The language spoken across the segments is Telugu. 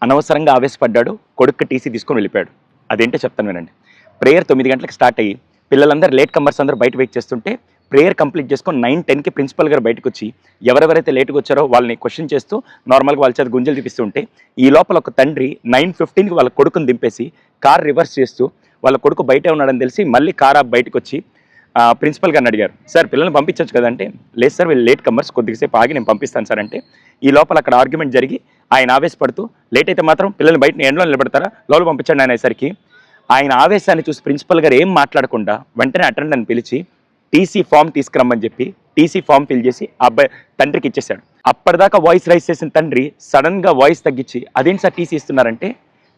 అనవసరంగా ఆవేశపడ్డాడు, కొడుక్కి టీసీ తీసుకొని వెళ్ళిపోయాడు. అదేంటో చెప్తాను వినండి. ప్రేయర్ 9 గంటలకు స్టార్ట్ అయ్యి పిల్లలందరూ లేట్ కమర్స్ అందరూ బయట వెయిట్ చేస్తుంటే ప్రేయర్ కంప్లీట్ చేసుకొని 9:10కి ప్రిన్సిపల్ గారు బయటకు వచ్చి ఎవరెవరైతే లేట్గా వచ్చారో వాళ్ళని క్వశ్చన్ చేస్తూ నార్మల్గా వాళ్ళ చేత గుంజలు చూపిస్తుంటే ఈ లోపల ఒక తండ్రి 9:15కి వాళ్ళ కొడుకుని దింపేసి కార్ రివర్స్ చేస్తూ వాళ్ళ కొడుకు బయటే ఉన్నాడని తెలిసి మళ్ళీ కార్ ఆప్ బయటకు వచ్చి ప్రిన్సిపల్ గారిని అడిగారు, సార్ పిల్లల్ని పంపించవచ్చు కదంటే, లేదు సార్ వీళ్ళు లేట్ కమర్స్, కొద్దిసేపు ఆగి నేను పంపిస్తాను సార్ అంటే ఈ లోపల అక్కడ ఆర్గ్యుమెంట్ జరిగి ఆయన ఆవేశపడుతూ లేట్ అయితే మాత్రం పిల్లల్ని బయట ఎండలో నిలబెడతారా, లోపల పంపించండి అనేసరికి ఆయన ఆవేశాన్ని చూసి ప్రిన్సిపల్ గారు ఏం మాట్లాడకుండా వెంటనే అటెండెంట్ని పిలిచి టీసీ ఫామ్ తీసుకురమ్మని చెప్పి టీసీ ఫామ్ ఫిల్ చేసి అబ్బాయి తండ్రికి ఇచ్చేశాడు. అప్పటిదాకా వాయిస్ రైజ్ చేసిన తండ్రి సడన్గా వాయిస్ తగ్గించి అదేంటి సార్ టీసీ ఇస్తున్నారంటే,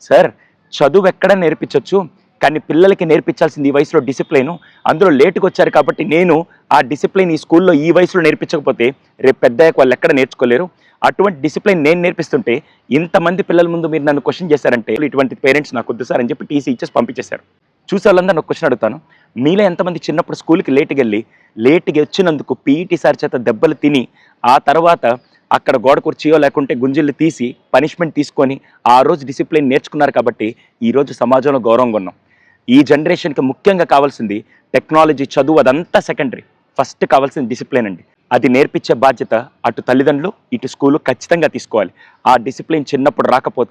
సార్ చదువు ఎక్కడ నేర్పించవచ్చు కానీ పిల్లలకి నేర్పించాల్సింది ఈ వయసులో డిసిప్లైన్, అందులో లేటుగా వచ్చారు కాబట్టి నేను ఆ డిసిప్లైన్ ఈ స్కూల్లో ఈ వయసులో నేర్పించకపోతే రేపు పెద్దయ్యాక వాళ్ళు ఎక్కడ నేర్చుకోలేరు, అటువంటి డిసిప్లైన్ నేను నేర్పిస్తుంటే ఇంతమంది పిల్లల ముందు మీరు నన్ను క్వశ్చన్ చేశారంటే ఇటువంటి పేరెంట్స్ నాకు వద్దు సార్ అని చెప్పి టీసీ ఇచ్చేసి పంపించేశారు. చూసే వాళ్ళందరూ నాకు క్వశ్చన్ అడుగుతాను, మీలో ఎంతమంది చిన్నప్పుడు స్కూల్కి లేట్గా వచ్చినందుకు పీఈటీ సార్ చేత దెబ్బలు తిని ఆ తర్వాత అక్కడ గోడ కుర్చీయో లేకుంటే గుంజిళ్ళు తీసి పనిష్మెంట్ తీసుకొని ఆ రోజు డిసిప్లిన్ నేర్చుకున్నారు కాబట్టి ఈరోజు సమాజంలో గౌరవంగా ఉన్నాం. ఈ జనరేషన్కి ముఖ్యంగా కావాల్సింది టెక్నాలజీ, చదువు అదంతా సెకండరీ, ఫస్ట్ కావాల్సింది డిసిప్లిన్ అండి. అది నేర్పించే బాధ్యత అటు తల్లిదండ్రులు ఇటు స్కూలు ఖచ్చితంగా తీసుకోవాలి. ఆ డిసిప్లిన్ చిన్నప్పుడు రాకపోతే